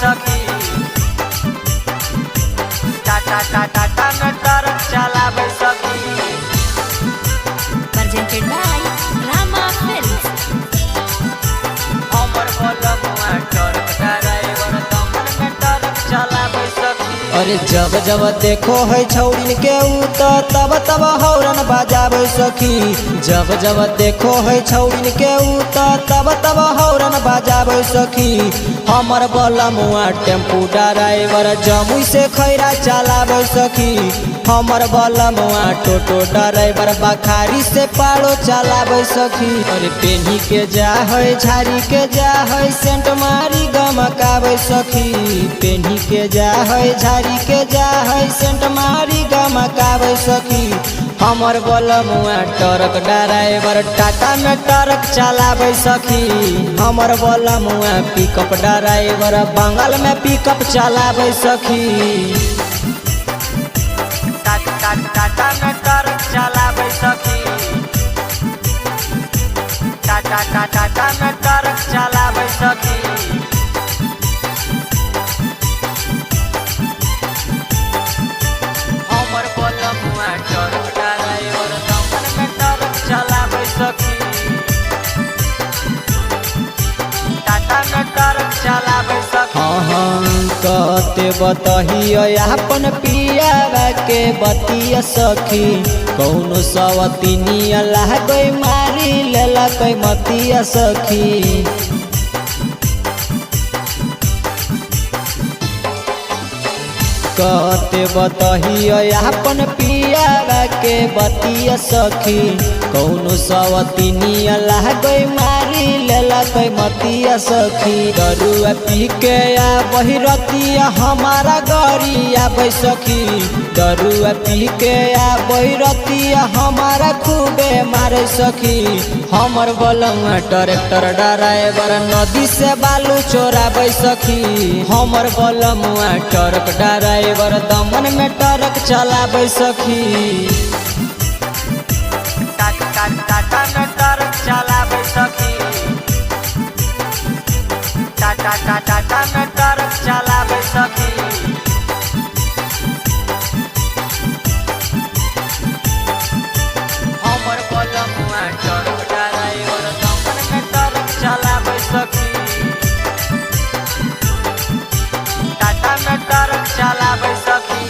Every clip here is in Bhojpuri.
सखी टाटा में ट्रक चलावे सखी। Presented by Rama Films. हमर बोलमुआ ट्रक ड्राइवर दमन में ट्रक चलावे सखी। अरे जब जब देखो है छौड़िन के ऊ तो तब तब हौरन बजावे सखी। जब जब देखो है छौड़िन के ऊ तो तब तब हौरन बजावे सखी। हमर बलमुआ टेम्पू ड्राइवर जमुई से खैरा चलावे सखी। हमर बलमुआ टोटो ड्राइवर बखारी से पाड़ो चलावे सखी। अरे पेनी के जा है झाड़ी के जा है सेंट मारी गमकावे सखी। पेनी के जा है झाड़ी के जा है सेंट मारी गमकावे सखी। हमर बलमुआ ट्रक ड्राइवर टाटा में ट्रक चलावे सखी। हमर बलमुआ पिकअप ड्राइवर बंगाल में पिकअप चलावे सखी। टाटा में ट्रक चलावे सखी। टाटा में ट्रक चलावे सखी। हमर बलमुआ ट्रक ड्राइवर दमन में ट्रक चलावे सखी। टाटा में ट्रक चलावे सखी। हाँ कहते बतही अपन पियावा के बतिया सखी। कौनो सवतिनिया लागे मारी लेला कोई मतिया सखी। कहते बतही अपन पियावा के बतिया सखी। कौनो सवतिनिया लागे मारी लेला कोई मतिया सखी। दरुआ पी के आ बहिरतिया हमारा गरी आवे सखी। दरुआ पी के आ बहिरतिया हमारा खूबे मारे सखी। हमर बलमुआ ट्रैक्टर ड्राइवर नदी से बालू चोरावे सखी। हमर बलमुआ ट्रक ड्राइवर दमन में ट्रक चलावे सखी। टाटा में ट्रक चलावे सखी। टाटा में ट्रक चलावे सखी। हमर बलमुआ ट्रक ड्राइवर दमन में ट्रक चलावे सखी। टाटा में ट्रक चलावे सखी।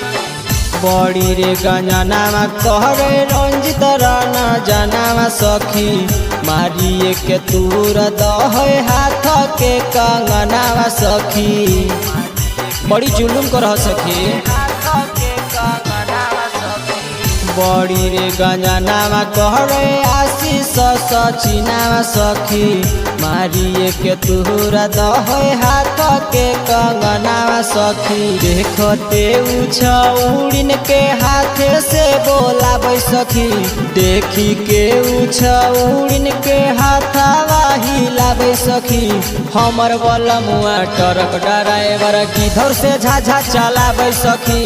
बड़ी रे गंजनामा कहरे रंजित राना जनामा सखी। मारिए के तूर दहे हाथ के कंगनावा सखी। बड़ी जुलुम कर सखी। बड़ी रे गंजनामा कहरे आशीष सचिनावा सखी। मारिए के तूरा दहे हाथ के कंगनावा सखी। देखते उड़िन के हाथे से बोलावे सखी। देखी के उड़िन के हाथावा हिलावे सखी। हमर बलमुआ ट्रक ड्राइवर किधर से झाझा चलावे सखी।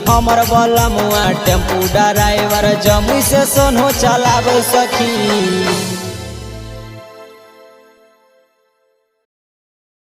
हमर बलमुआ टेम्पू ड्राइवर जमुई से सोनो चलावे सखी।